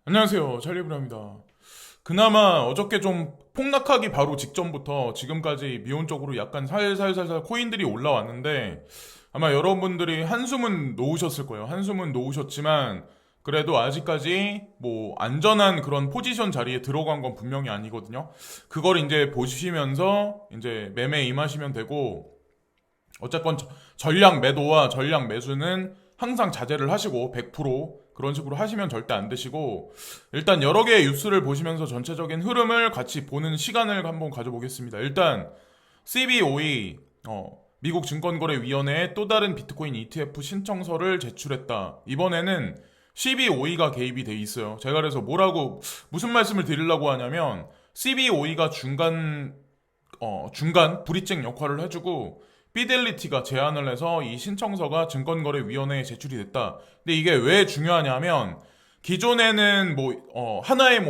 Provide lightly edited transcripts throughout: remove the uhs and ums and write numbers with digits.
안녕하세요. 찰리브라입니다. 그나마 어저께 좀 폭락하기 바로 직전부터 지금까지 미온적으로 약간 살살살살 코인들이 올라왔는데 아마 여러분들이 한숨은 놓으셨을 거예요. 한숨은 놓으셨지만 그래도 아직까지 뭐 안전한 그런 포지션 자리에 들어간 건 분명히 아니거든요. 그걸 이제 보시면서 이제 매매에 임하시면 되고 어쨌건 전량 매도와 전량 매수는 항상 자제를 하시고 100% 그런 식으로 하시면 절대 안 되시고 일단 여러 개의 뉴스를 보시면서 전체적인 흐름을 같이 보는 시간을 한번 가져보겠습니다. 일단 CBOE 미국 증권거래위원회에 또 다른 비트코인 ETF 신청서를 제출했다. 이번에는 CBOE가 개입이 돼 있어요. 제가 그래서 무슨 말씀을 드리려고 하냐면 CBOE가 중간 브릿징 역할을 해주고 피델리티가 제안을 해서 이 신청서가 증권거래위원회에 제출이 됐다. 근데 이게 왜 중요하냐면 기존에는 하나의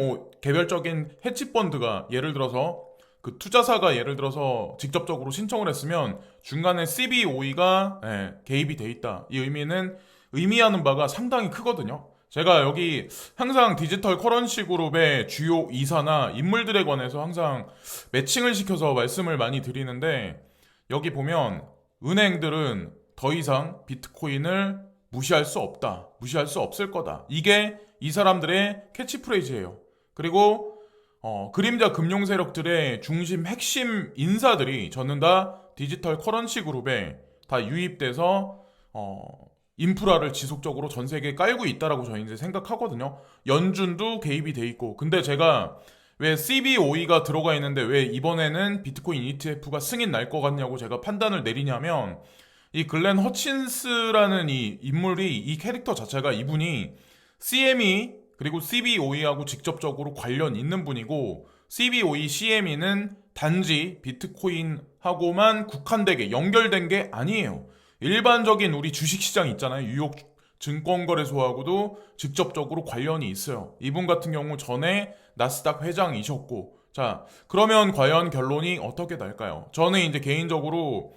개별적인 헤지펀드가 예를 들어서 그 투자사가 예를 들어서 직접적으로 신청을 했으면 중간에 CBOE가 개입이 돼 있다. 이 의미는 의미하는 바가 상당히 크거든요. 제가 여기 항상 디지털 커런시 그룹의 주요 이사나 인물들에 관해서 항상 매칭을 시켜서 말씀을 많이 드리는데 여기 보면 은행들은 더 이상 비트코인을 무시할 수 없다. 무시할 수 없을 거다. 이게 이 사람들의 캐치프레이즈예요. 그리고 그림자 금융 세력들의 중심 핵심 인사들이 저는 다 디지털 커런시 그룹에 다 유입돼서 인프라를 지속적으로 전 세계에 깔고 있다라고 저는 이제 생각하거든요. 연준도 개입이 돼 있고. 근데 제가 왜 CBOE가 들어가 있는데 왜 이번에는 비트코인 ETF가 승인 날 것 같냐고 제가 판단을 내리냐면 이 글렌 허친스라는 이 인물이 이 캐릭터 자체가 이분이 CME 그리고 CBOE하고 직접적으로 관련 있는 분이고 CBOE, CME는 단지 비트코인하고만 국한되게 연결된 게 아니에요. 일반적인 우리 주식시장 있잖아요. 뉴욕 증권거래소하고도 직접적으로 관련이 있어요. 이분 같은 경우 전에 나스닥 회장이셨고, 자, 그러면 과연 결론이 어떻게 날까요? 저는 이제 개인적으로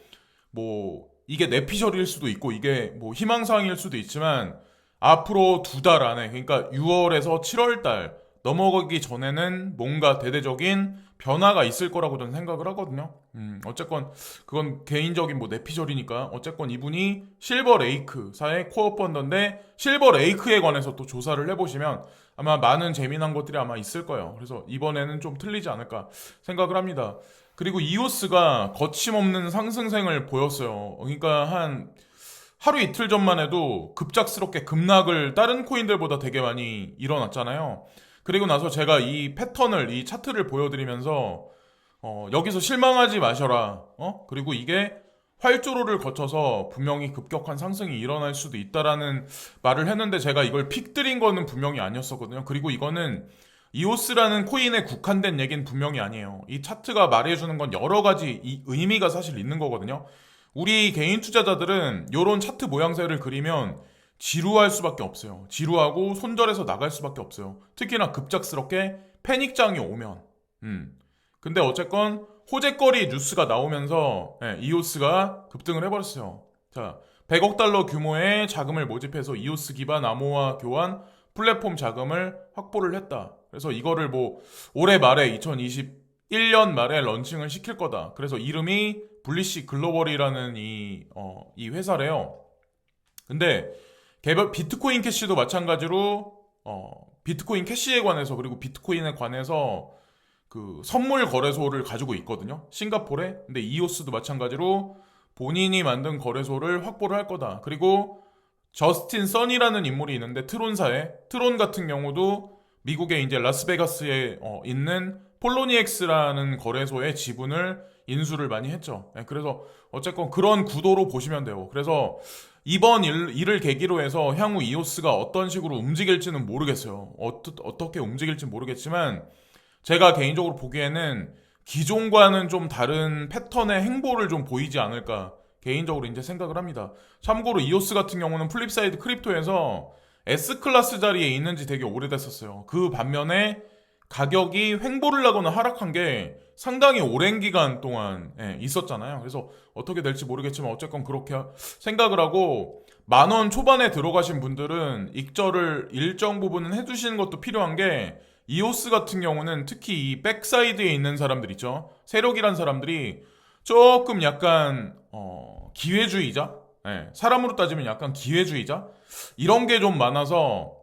이게 내피셜일 수도 있고 이게 희망사항일 수도 있지만 앞으로 2달 안에 그러니까 6월에서 7월 달 넘어가기 전에는 뭔가 대대적인 변화가 있을 거라고 저는 생각을 하거든요. 어쨌건 그건 개인적인 내피셜이니까 어쨌건 이분이 실버 레이크사의 코어 펀더인데 실버 레이크에 관해서 또 조사를 해보시면 아마 많은 재미난 것들이 아마 있을 거예요. 그래서 이번에는 좀 틀리지 않을까 생각을 합니다. 그리고 이오스가 거침없는 상승생을 보였어요. 그러니까 한 하루 이틀 전만 해도 급작스럽게 급락을 다른 코인들보다 되게 많이 일어났잖아요. 그리고 나서 제가 이 패턴을, 이 차트를 보여드리면서, 여기서 실망하지 마셔라. 그리고 이게 활주로를 거쳐서 분명히 급격한 상승이 일어날 수도 있다라는 말을 했는데 제가 이걸 픽 드린 거는 분명히 아니었었거든요. 그리고 이거는 이오스라는 코인에 국한된 얘기는 분명히 아니에요. 이 차트가 말해주는 건 여러 가지 의미가 사실 있는 거거든요. 우리 개인 투자자들은 이런 차트 모양새를 그리면 지루할 수밖에 없어요. 지루하고 손절해서 나갈 수밖에 없어요. 특히나 급작스럽게 패닉장이 오면. 근데 어쨌건 호재거리 뉴스가 나오면서 이오스가 급등을 해버렸어요. 자, 100억 달러 규모의 자금을 모집해서 이오스 기반 암호화 교환 플랫폼 자금을 확보를 했다. 그래서 이거를 올해 말에 2021년 말에 런칭을 시킬 거다. 그래서 이름이 블리시 글로벌이라는 이 회사래요. 근데 개별 비트코인 캐시도 마찬가지로 비트코인 캐시에 관해서 그리고 비트코인에 관해서 그 선물 거래소를 가지고 있거든요. 싱가포르에. 근데 이오스도 마찬가지로 본인이 만든 거래소를 확보를 할 거다. 그리고 저스틴 선이라는 인물이 있는데 트론 같은 경우도 미국의 이제 라스베가스에 있는 폴로니엑스라는 거래소의 지분을 인수를 많이 했죠. 그래서 어쨌건 그런 구도로 보시면 돼요. 그래서 이번 일을 계기로 해서 향후 이오스가 어떤 식으로 움직일지는 모르겠어요. 어떻게 움직일지 모르겠지만 제가 개인적으로 보기에는 기존과는 좀 다른 패턴의 행보를 좀 보이지 않을까 개인적으로 이제 생각을 합니다. 참고로 이오스 같은 경우는 플립사이드 크립토에서 S클래스 자리에 있는지 되게 오래됐었어요. 그 반면에 가격이 횡보를 하거나 하락한 게 상당히 오랜 기간 동안 있었잖아요. 그래서 어떻게 될지 모르겠지만 어쨌건 그렇게 생각을 하고 10,000원 초반에 들어가신 분들은 익절을 일정 부분은 해주시는 것도 필요한 게 이오스 같은 경우는 특히 이 백사이드에 있는 사람들 있죠. 세력이란 사람들이 조금 약간 기회주의자? 사람으로 따지면 약간 기회주의자? 이런 게 좀 많아서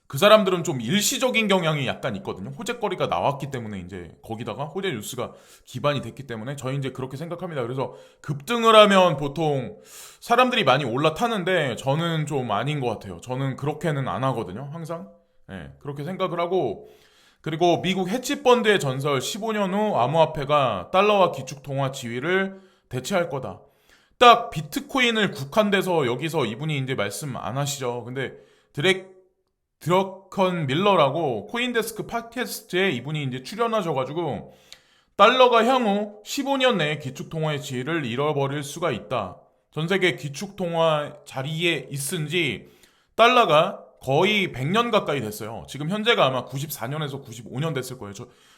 그 사람들은 좀 일시적인 경향이 약간 있거든요. 호재거리가 나왔기 때문에 이제 거기다가 호재 뉴스가 기반이 됐기 때문에 저희 이제 그렇게 생각합니다. 그래서 급등을 하면 보통 사람들이 많이 올라타는데 저는 좀 아닌 것 같아요. 저는 그렇게는 안 하거든요. 항상. 그렇게 생각을 하고 그리고 미국 헤지펀드의 전설 15년 후 암호화폐가 달러와 기축통화 지위를 대체할 거다. 딱 비트코인을 국한돼서 여기서 이분이 이제 말씀 안 하시죠. 근데 드러컨 밀러라고 코인데스크 팟캐스트에 이분이 이제 출연하셔가지고 달러가 향후 15년 내에 기축통화의 지위를 잃어버릴 수가 있다. 전 세계 기축통화 자리에 있은 지 달러가 거의 100년 가까이 됐어요. 지금 현재가 아마 94년에서 95년 됐을 거예요.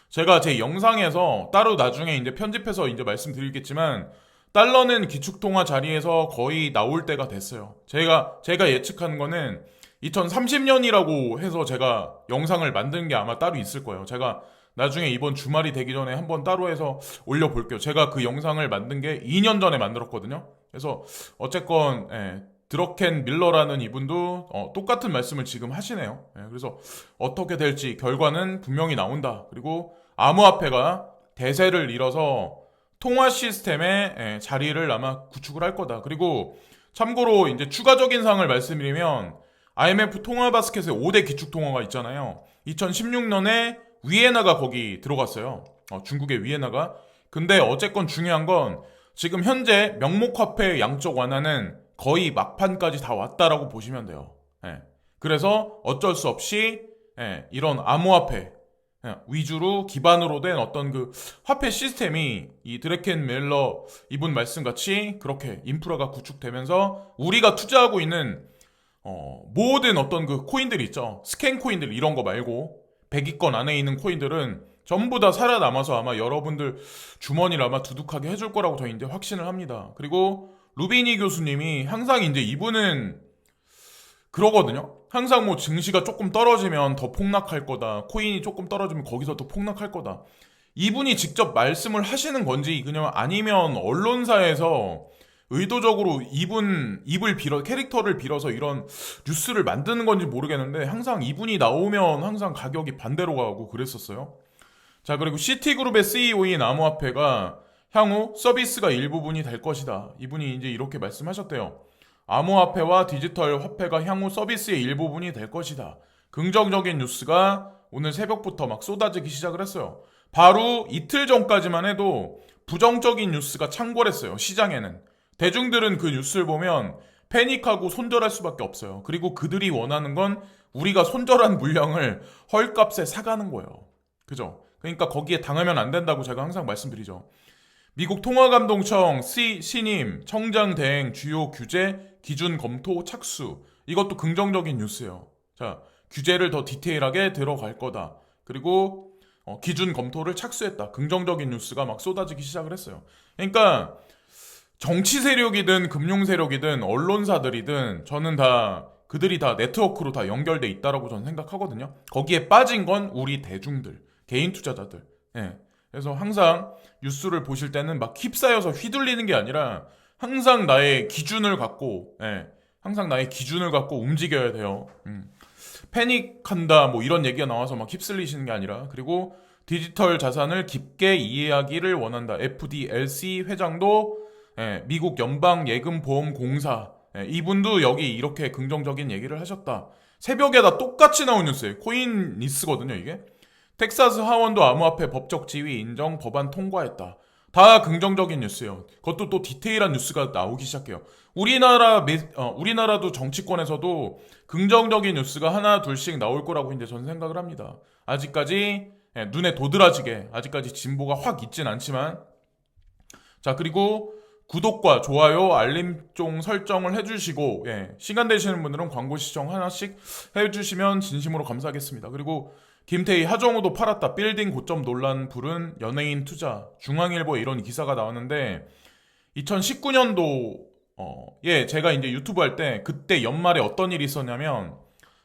제가 제 영상에서 따로 나중에 이제 편집해서 이제 말씀드리겠지만 달러는 기축통화 자리에서 거의 나올 때가 됐어요. 제가 예측하는 거는 2030년이라고 해서 제가 영상을 만든 게 아마 따로 있을 거예요. 제가 나중에 이번 주말이 되기 전에 한번 따로 해서 올려볼게요. 제가 그 영상을 만든 게 2년 전에 만들었거든요. 그래서 어쨌건 드러켄 밀러라는 이분도 똑같은 말씀을 지금 하시네요. 그래서 어떻게 될지 결과는 분명히 나온다. 그리고 암호화폐가 대세를 잃어서 통화 시스템의 자리를 아마 구축을 할 거다. 그리고 참고로 이제 추가적인 사항을 말씀드리면 IMF 통화 바스켓에 5대 기축 통화가 있잖아요. 2016년에 위에나가 거기 들어갔어요. 중국의 위에나가. 근데 어쨌건 중요한 건 지금 현재 명목화폐 양적 완화는 거의 막판까지 다 왔다라고 보시면 돼요. 그래서 어쩔 수 없이 이런 암호화폐 위주로 기반으로 된 어떤 그 화폐 시스템이 이 드래켄 멜러 이분 말씀같이 그렇게 인프라가 구축되면서 우리가 투자하고 있는 모든 어떤 그 코인들이 있죠. 스캔 코인들 이런 거 말고 100위권 안에 있는 코인들은 전부 다 살아남아서 아마 여러분들 주머니를 아마 두둑하게 해줄 거라고 저희 이제 확신을 합니다. 그리고 루비니 교수님이 항상 이제 이분은 그러거든요. 항상 뭐 증시가 조금 떨어지면 더 폭락할 거다. 코인이 조금 떨어지면 거기서 더 폭락할 거다. 이분이 직접 말씀을 하시는 건지 그냥 아니면 언론사에서 의도적으로 입을 빌어 캐릭터를 빌어서 이런 뉴스를 만드는 건지 모르겠는데 항상 이분이 나오면 항상 가격이 반대로 가고 그랬었어요. 자, 그리고 시티그룹의 CEO인 암호화폐가 향후 서비스가 일부분이 될 것이다. 이분이 이제 이렇게 말씀하셨대요. 암호화폐와 디지털 화폐가 향후 서비스의 일부분이 될 것이다. 긍정적인 뉴스가 오늘 새벽부터 막 쏟아지기 시작을 했어요. 바로 이틀 전까지만 해도 부정적인 뉴스가 창궐했어요. 시장에는. 대중들은 그 뉴스를 보면 패닉하고 손절할 수밖에 없어요. 그리고 그들이 원하는 건 우리가 손절한 물량을 헐값에 사가는 거예요. 그죠? 그러니까 거기에 당하면 안 된다고 제가 항상 말씀드리죠. 미국 통화감독청 신임 청장 대행 주요 규제 기준 검토 착수. 이것도 긍정적인 뉴스예요. 자, 규제를 더 디테일하게 들어갈 거다. 그리고 기준 검토를 착수했다. 긍정적인 뉴스가 막 쏟아지기 시작을 했어요. 그러니까 정치 세력이든 금융 세력이든 언론사들이든 저는 다 그들이 다 네트워크로 다 연결돼 있다라고 저는 생각하거든요. 거기에 빠진 건 우리 대중들, 개인 투자자들. 그래서 항상 뉴스를 보실 때는 막 휩싸여서 휘둘리는 게 아니라 항상 나의 기준을 갖고 움직여야 돼요. 패닉한다 뭐 이런 얘기가 나와서 막 휩쓸리시는 게 아니라 그리고 디지털 자산을 깊게 이해하기를 원한다. FDLC 회장도 미국 연방예금보험공사 이분도 여기 이렇게 긍정적인 얘기를 하셨다. 새벽에 다 똑같이 나온 뉴스예요. 코인리스거든요 이게. 텍사스 하원도 암호화폐 법적 지위 인정 법안 통과했다. 다 긍정적인 뉴스예요. 그것도 또 디테일한 뉴스가 나오기 시작해요. 우리나라도 정치권에서도 긍정적인 뉴스가 하나 둘씩 나올 거라고 이제 저는 생각을 합니다. 아직까지 눈에 도드라지게 아직까지 진보가 확 있진 않지만 자, 그리고 구독과 좋아요, 알림종 설정을 해주시고, 예, 시간 되시는 분들은 광고 시청 하나씩 해주시면 진심으로 감사하겠습니다. 그리고 김태희 하정우도 팔았다. 빌딩 고점 논란 부른 연예인 투자. 중앙일보에 이런 기사가 나왔는데 2019년도 예, 제가 이제 유튜브 할 때 그때 연말에 어떤 일이 있었냐면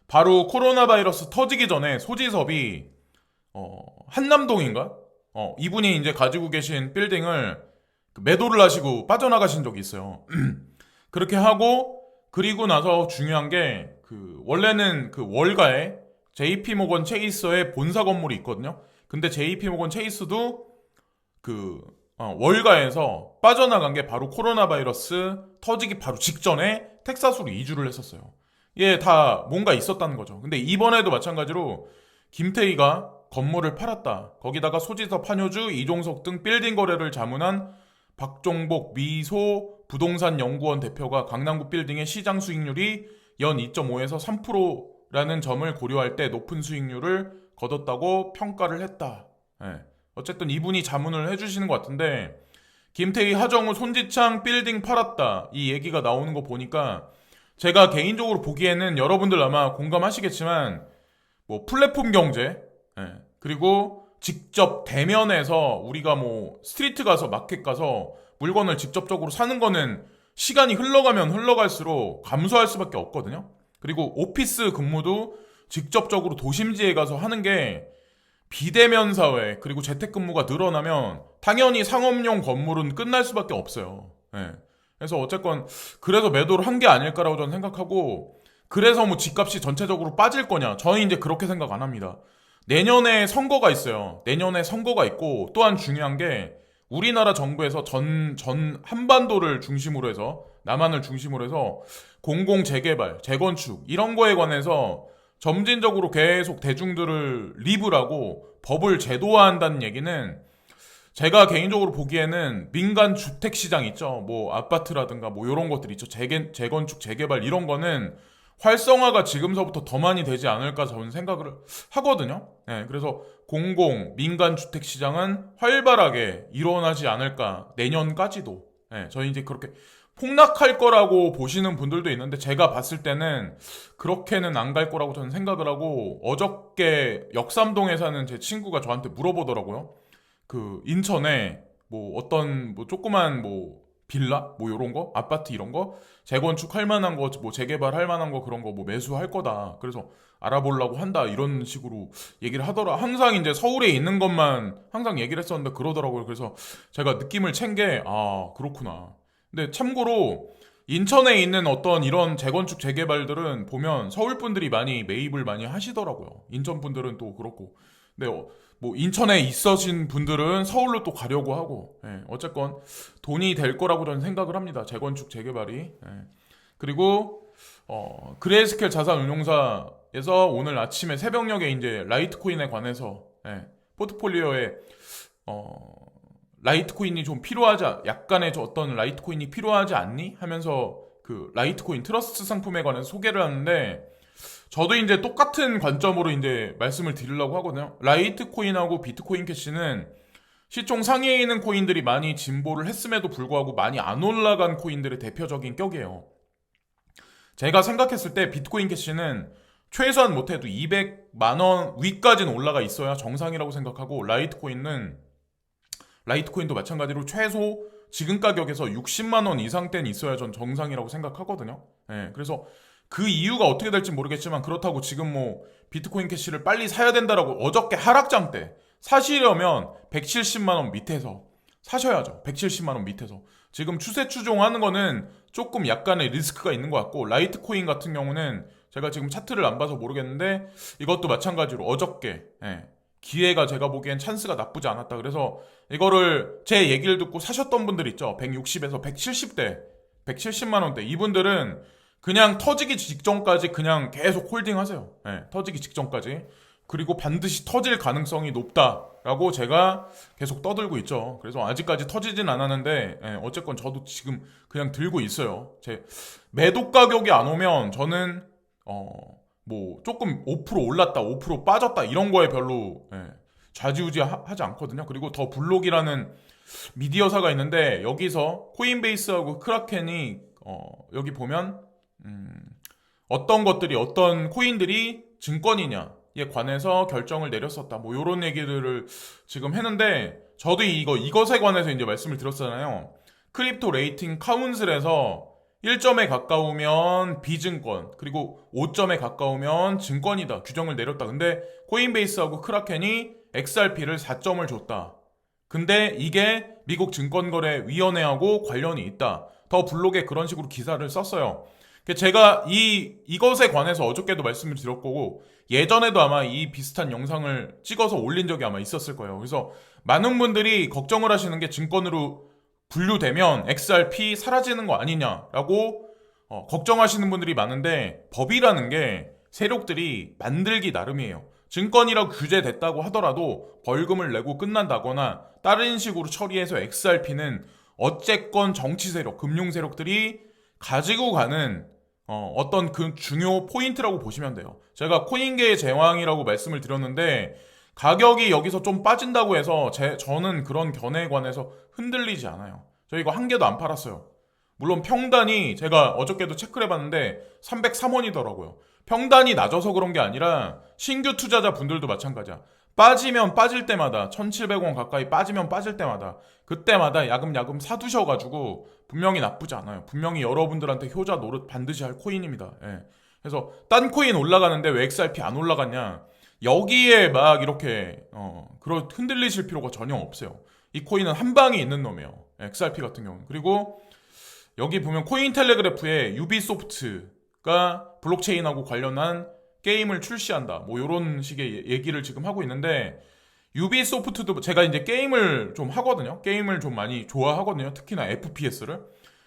바로 코로나 바이러스 터지기 전에 소지섭이 한남동인가? 이분이 이제 가지고 계신 빌딩을 매도를 하시고 빠져나가신 적이 있어요. 그렇게 하고 그리고 나서 중요한 게 원래는 그 월가에 JP모건 체이스의 본사 건물이 있거든요. 근데 JP모건 체이스도 월가에서 빠져나간 게 바로 코로나 바이러스 터지기 바로 직전에 텍사스로 이주를 했었어요. 예, 다 뭔가 있었다는 거죠. 근데 이번에도 마찬가지로 김태희가 건물을 팔았다. 거기다가 소지섭, 한효주, 이종석 등 빌딩 거래를 자문한 박종복 미소 부동산 연구원 대표가 강남구 빌딩의 시장 수익률이 연 2.5에서 3%라는 점을 고려할 때 높은 수익률을 거뒀다고 평가를 했다. 예. 어쨌든 이분이 자문을 해주시는 것 같은데 김태희, 하정우, 손지창 빌딩 팔았다 이 얘기가 나오는 거 보니까 제가 개인적으로 보기에는 여러분들 아마 공감하시겠지만 뭐 플랫폼 경제, 예. 그리고 직접 대면에서 우리가 뭐 스트리트 가서 마켓 가서 물건을 직접적으로 사는 거는 시간이 흘러가면 흘러갈수록 감소할 수밖에 없거든요. 그리고 오피스 근무도 직접적으로 도심지에 가서 하는 게 비대면 사회 그리고 재택근무가 늘어나면 당연히 상업용 건물은 끝날 수밖에 없어요. 예. 그래서 어쨌건 그래서 매도를 한 게 아닐까라고 저는 생각하고 그래서 뭐 집값이 전체적으로 빠질 거냐 저는 이제 그렇게 생각 안 합니다. 내년에 선거가 있어요. 내년에 선거가 있고 또한 중요한 게 우리나라 정부에서 전 한반도를 중심으로 해서 남한을 중심으로 해서 공공 재개발, 재건축 이런 거에 관해서 점진적으로 계속 대중들을 리브라고 법을 제도화한다는 얘기는 제가 개인적으로 보기에는 민간 주택 시장 있죠. 뭐 아파트라든가 뭐 이런 것들 있죠. 재건축, 재개발 이런 거는 활성화가 지금서부터 더 많이 되지 않을까 저는 생각을 하거든요. 네, 그래서 공공, 민간 주택 시장은 활발하게 일어나지 않을까 내년까지도. 네, 저희 이제 그렇게 폭락할 거라고 보시는 분들도 있는데 제가 봤을 때는 그렇게는 안 갈 거라고 저는 생각을 하고 어저께 역삼동에 사는 제 친구가 저한테 물어보더라고요. 인천에 뭐 어떤 뭐 조그만 뭐 빌라 뭐 요런 거 아파트 이런 거 재건축할 만한 거 뭐 재개발할 만한 거 그런 거 뭐 매수할 거다. 그래서 알아보려고 한다 이런 식으로 얘기를 하더라. 항상 이제 서울에 있는 것만 항상 얘기를 했었는데 그러더라고요. 그래서 제가 느낌을 챈 게 그렇구나. 근데 참고로 인천에 있는 어떤 이런 재건축 재개발들은 보면 서울 분들이 많이 매입을 많이 하시더라고요. 인천 분들은 또 그렇고. 근데 뭐 인천에 있으신 분들은 서울로 또 가려고 하고 어쨌건 돈이 될 거라고 저는 생각을 합니다. 재건축 재개발이. 그리고 그레이스케일 자산운용사에서 오늘 아침에 새벽녘에 이제 라이트코인에 관해서 포트폴리오에 라이트코인이 좀 필요하지 약간의 어떤 라이트코인이 필요하지 않니? 하면서 그 라이트코인 트러스트 상품에 관해서 소개를 하는데 저도 이제 똑같은 관점으로 이제 말씀을 드리려고 하거든요. 라이트코인하고 비트코인 캐시는 시총 상위에 있는 코인들이 많이 진보를 했음에도 불구하고 많이 안 올라간 코인들의 대표적인 격이에요. 제가 생각했을 때 비트코인 캐시는 최소한 못해도 200만 원 위까지는 올라가 있어야 정상이라고 생각하고 라이트코인도 마찬가지로 최소 지금 가격에서 60만 원 이상대는 있어야 전 정상이라고 생각하거든요. 그래서 그 이유가 어떻게 될지 모르겠지만 그렇다고 지금 뭐 비트코인 캐시를 빨리 사야 된다라고 어저께 하락장 때 사시려면 170만 원 밑에서 사셔야죠. 170만 원 밑에서. 지금 추세 추종하는 거는 조금 약간의 리스크가 있는 것 같고 라이트코인 같은 경우는 제가 지금 차트를 안 봐서 모르겠는데 이것도 마찬가지로 어저께 기회가 제가 보기엔 찬스가 나쁘지 않았다. 그래서 이거를 제 얘기를 듣고 사셨던 분들 있죠. 160에서 170대 170만 원대 이분들은 그냥 터지기 직전까지 그냥 계속 홀딩하세요. 터지기 직전까지. 그리고 반드시 터질 가능성이 높다라고 제가 계속 떠들고 있죠. 그래서 아직까지 터지진 않았는데 어쨌건 저도 지금 그냥 들고 있어요. 제 매도 가격이 안 오면 저는 뭐 조금 5% 올랐다 5% 빠졌다 이런 거에 별로 좌지우지 하지 않거든요. 그리고 더 블록이라는 미디어사가 있는데 여기서 코인베이스하고 크라켄이 여기 보면 어떤 것들이 어떤 코인들이 증권이냐에 관해서 결정을 내렸었다. 뭐 요런 얘기들을 지금 했는데 저도 이것에 관해서 이제 말씀을 드렸잖아요. 크립토 레이팅 카운슬에서 1점에 가까우면 비증권, 그리고 5점에 가까우면 증권이다. 규정을 내렸다. 근데 코인베이스하고 크라켄이 XRP를 4점을 줬다. 근데 이게 미국 증권거래위원회하고 관련이 있다. 더 블록에 그런 식으로 기사를 썼어요. 제가 이것에 관해서 어저께도 말씀을 드렸고, 예전에도 아마 이 비슷한 영상을 찍어서 올린 적이 아마 있었을 거예요. 그래서 많은 분들이 걱정을 하시는 게 증권으로 분류되면 XRP 사라지는 거 아니냐라고 걱정하시는 분들이 많은데, 법이라는 게 세력들이 만들기 나름이에요. 증권이라고 규제됐다고 하더라도 벌금을 내고 끝난다거나 다른 식으로 처리해서 XRP는 어쨌건 정치 세력, 금융 세력들이 가지고 가는 어떤 그 중요 포인트라고 보시면 돼요. 제가 코인계의 제왕이라고 말씀을 드렸는데 가격이 여기서 좀 빠진다고 해서 저는 그런 견해에 관해서 흔들리지 않아요. 저 이거 한 개도 안 팔았어요. 물론 평단이 제가 어저께도 체크를 해봤는데 303원이더라고요. 평단이 낮아서 그런 게 아니라 신규 투자자 분들도 마찬가지야. 빠지면 빠질 때마다 1,700원 가까이 빠지면 빠질 때마다 그때마다 야금야금 사두셔가지고 분명히 나쁘지 않아요. 분명히 여러분들한테 효자 노릇 반드시 할 코인입니다. 예. 그래서 딴 코인 올라가는데 왜 XRP 안 올라갔냐? 여기에 막 이렇게 그런 흔들리실 필요가 전혀 없어요. 이 코인은 한 방에 있는 놈이에요. XRP 같은 경우는. 그리고 여기 보면 코인텔레그래프에 유비소프트가 블록체인하고 관련한 게임을 출시한다. 뭐 이런 식의 얘기를 지금 하고 있는데 유비소프트도 제가 이제 게임을 좀 하거든요. 게임을 좀 많이 좋아하거든요. 특히나 FPS를.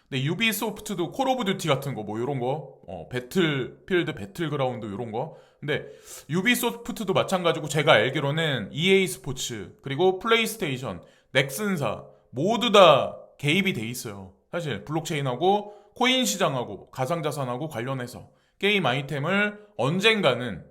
근데 유비소프트도 콜 오브 듀티 같은 거 뭐 이런 거 배틀필드 배틀그라운드 이런 거. 근데 유비소프트도 마찬가지고 제가 알기로는 EA 스포츠 그리고 플레이스테이션, 넥슨사 모두 다 개입이 돼 있어요. 사실 블록체인하고 코인 시장하고 가상자산하고 관련해서 게임 아이템을 언젠가는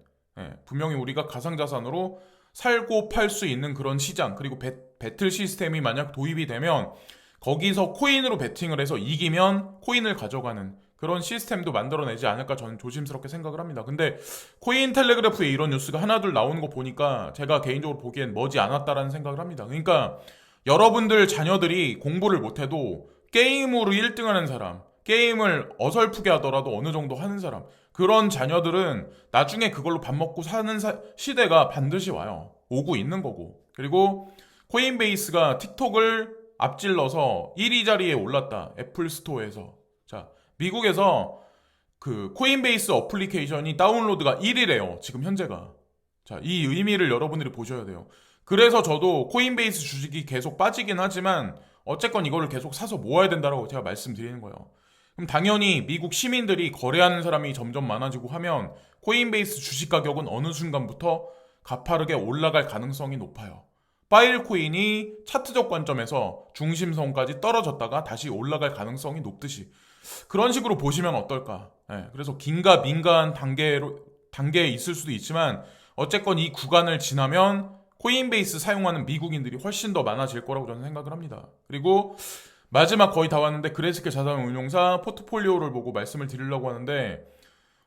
분명히 우리가 가상자산으로 살고 팔 수 있는 그런 시장 그리고 배틀 시스템이 만약 도입이 되면 거기서 코인으로 베팅을 해서 이기면 코인을 가져가는 그런 시스템도 만들어내지 않을까 저는 조심스럽게 생각을 합니다. 근데 코인 텔레그래프에 이런 뉴스가 하나둘 나오는 거 보니까 제가 개인적으로 보기엔 머지 않았다라는 생각을 합니다. 그러니까 여러분들 자녀들이 공부를 못해도 게임으로 1등하는 사람, 게임을 어설프게 하더라도 어느 정도 하는 사람, 그런 자녀들은 나중에 그걸로 밥 먹고 사는 시대가 반드시 와요. 오고 있는 거고. 그리고 코인베이스가 틱톡을 앞질러서 1위 자리에 올랐다. 애플 스토어에서. 자, 미국에서 그 코인베이스 어플리케이션이 다운로드가 1위래요. 지금 현재가. 자, 이 의미를 여러분들이 보셔야 돼요. 그래서 저도 코인베이스 주식이 계속 빠지긴 하지만 어쨌건 이거를 계속 사서 모아야 된다고 제가 말씀드리는 거예요. 그럼 당연히 미국 시민들이 거래하는 사람이 점점 많아지고 하면 코인베이스 주식 가격은 어느 순간부터 가파르게 올라갈 가능성이 높아요. 파일코인이 차트적 관점에서 중심선까지 떨어졌다가 다시 올라갈 가능성이 높듯이 그런 식으로 보시면 어떨까. 그래서 긴가 민가한 단계에 있을 수도 있지만 어쨌건 이 구간을 지나면 코인베이스 사용하는 미국인들이 훨씬 더 많아질 거라고 저는 생각을 합니다. 그리고 마지막 거의 다 왔는데 그레스케 자산운용사 포트폴리오를 보고 말씀을 드리려고 하는데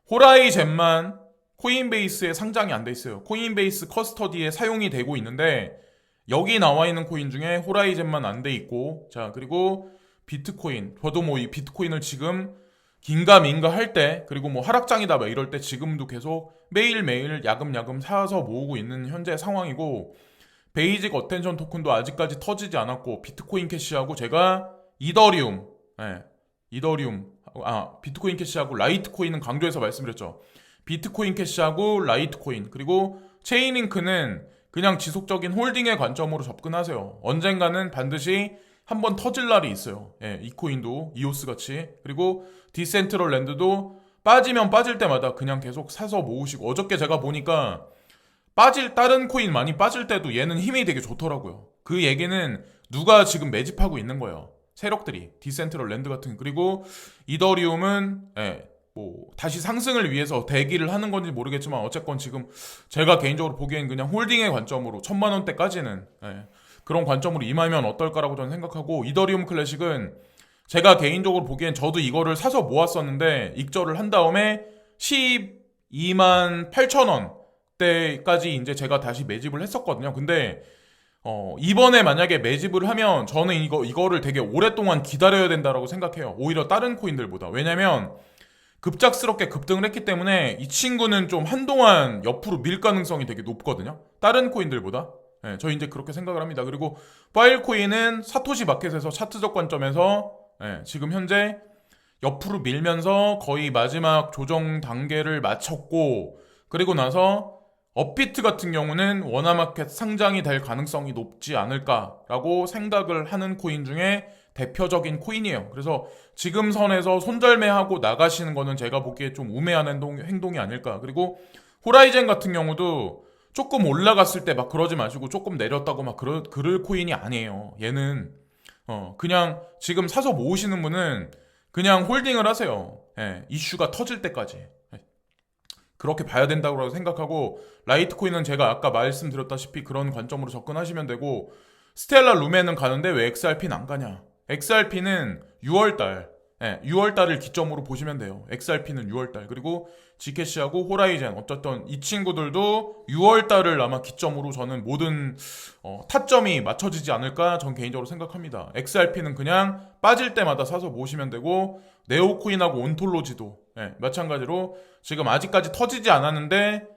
호라이젠만 코인베이스에 상장이 안 돼 있어요. 코인베이스 커스터디에 사용이 되고 있는데 여기 나와 있는 코인 중에 호라이젠만 안 돼 있고 자 그리고 비트코인 저도 뭐 이 비트코인을 지금 긴가민가 할 때 그리고 뭐 하락장이다 막 이럴 때 지금도 계속 매일매일 야금야금 사서 모으고 있는 현재 상황이고 베이직 어텐션 토큰도 아직까지 터지지 않았고 비트코인 캐시하고 제가 이더리움 비트코인 캐시하고 라이트코인은 강조해서 말씀드렸죠. 비트코인 캐시하고 라이트코인 그리고 체인링크는 그냥 지속적인 홀딩의 관점으로 접근하세요. 언젠가는 반드시 한번 터질 날이 있어요. 이 코인도 이오스 같이 그리고 디센트럴랜드도 빠지면 빠질 때마다 그냥 계속 사서 모으시고 어저께 제가 보니까 다른 코인 많이 빠질 때도 얘는 힘이 되게 좋더라고요. 그 얘기는 누가 지금 매집하고 있는 거예요. 세력들이 디센트럴랜드 같은 그리고 이더리움은 뭐 다시 상승을 위해서 대기를 하는 건지 모르겠지만 어쨌건 지금 제가 개인적으로 보기엔 그냥 홀딩의 관점으로 1,000만 원대까지는 그런 관점으로 임하면 어떨까라고 저는 생각하고, 이더리움 클래식은 제가 개인적으로 보기엔 저도 이거를 사서 모았었는데 익절을 한 다음에 12만 8천 원 때까지 이제 제가 다시 매집을 했었거든요. 근데 이번에 만약에 매집을 하면 저는 이거를 되게 오랫동안 기다려야 된다라고 생각해요. 오히려 다른 코인들보다. 왜냐면 급작스럽게 급등을 했기 때문에 이 친구는 좀 한동안 옆으로 밀 가능성이 되게 높거든요. 다른 코인들보다. 네, 저 이제 그렇게 생각을 합니다. 그리고 파일 코인은 사토시 마켓에서 차트적 관점에서 지금 현재 옆으로 밀면서 거의 마지막 조정 단계를 마쳤고, 그리고 나서 업비트 같은 경우는 원화마켓 상장이 될 가능성이 높지 않을까라고 생각을 하는 코인 중에 대표적인 코인이에요. 그래서 지금 선에서 손절매하고 나가시는 거는 제가 보기에 좀 우매한 행동이 아닐까. 그리고 호라이젠 같은 경우도 조금 올라갔을 때 막 그러지 마시고 조금 내렸다고 막 그럴 코인이 아니에요. 얘는 그냥 지금 사서 모으시는 분은 그냥 홀딩을 하세요. 이슈가 터질 때까지. 그렇게 봐야 된다고 생각하고, 라이트코인은 제가 아까 말씀드렸다시피 그런 관점으로 접근하시면 되고, 스텔라 루멘은 가는데 왜 XRP는 안 가냐? XRP는 6월달을 기점으로 보시면 돼요. XRP는 6월달. 그리고 지캐시하고 호라이젠, 어쨌든 이 친구들도 6월달을 아마 기점으로 저는 모든 타점이 맞춰지지 않을까 전 개인적으로 생각합니다. XRP는 그냥 빠질 때마다 사서 모으시면 되고, 네오코인하고 온톨로지도 마찬가지로 지금 아직까지 터지지 않았는데,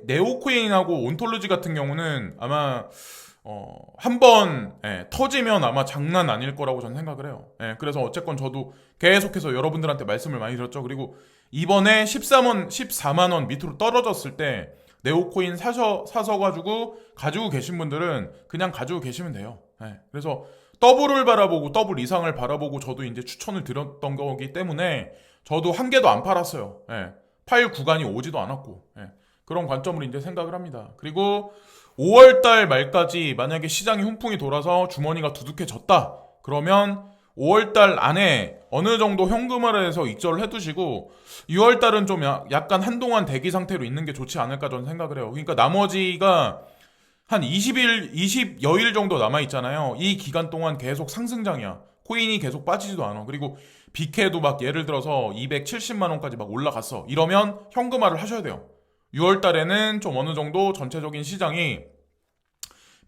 네오코인하고 온톨로지 같은 경우는 아마 한번 터지면 아마 장난 아닐 거라고 저는 생각을 해요. 그래서 어쨌건 저도 계속해서 여러분들한테 말씀을 많이 드렸죠. 그리고 이번에 14만 원 밑으로 떨어졌을 때 네오코인 사서 가지고 계신 분들은 그냥 가지고 계시면 돼요. 그래서 더블을 바라보고 더블 이상을 바라보고 저도 이제 추천을 드렸던 거기 때문에 저도 한 개도 안 팔았어요. 팔 구간이 오지도 않았고. 그런 관점으로 이제 생각을 합니다. 그리고 5월달 말까지 만약에 시장이 훈풍이 돌아서 주머니가 두둑해졌다. 그러면 5월달 안에 어느 정도 현금화해서 익절을 해두시고 6월달은 좀 약간 한동안 대기 상태로 있는 게 좋지 않을까 저는 생각을 해요. 그러니까 나머지가 한 20여일 정도 남아있잖아요. 이 기간 동안 계속 상승장이야. 코인이 계속 빠지지도 않아. 그리고 비케도 막 예를 들어서 270만 원까지 막 올라갔어. 이러면 현금화를 하셔야 돼요. 6월 달에는 좀 어느 정도 전체적인 시장이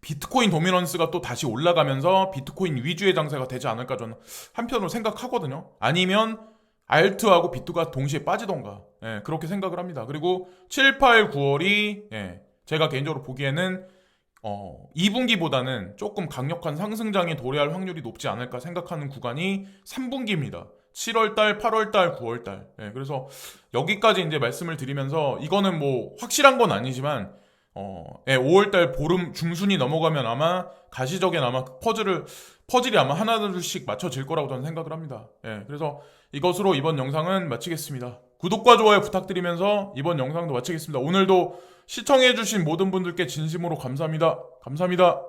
비트코인 도미넌스가 또 다시 올라가면서 비트코인 위주의 장세가 되지 않을까 저는 한편으로 생각하거든요. 아니면 알트하고 비트가 동시에 빠지던가 그렇게 생각을 합니다. 그리고 7, 8, 9월이 제가 개인적으로 보기에는 2분기보다는 조금 강력한 상승장이 도래할 확률이 높지 않을까 생각하는 구간이 3분기입니다. 7월달, 8월달, 9월달. 그래서 여기까지 이제 말씀을 드리면서 이거는 뭐 확실한 건 아니지만 5월달 보름 중순이 넘어가면 아마 가시적인 아마 퍼즐이 아마 하나둘씩 맞춰질 거라고 저는 생각을 합니다. 그래서 이것으로 이번 영상은 마치겠습니다. 구독과 좋아요 부탁드리면서 이번 영상도 마치겠습니다. 오늘도 시청해주신 모든 분들께 진심으로 감사합니다. 감사합니다.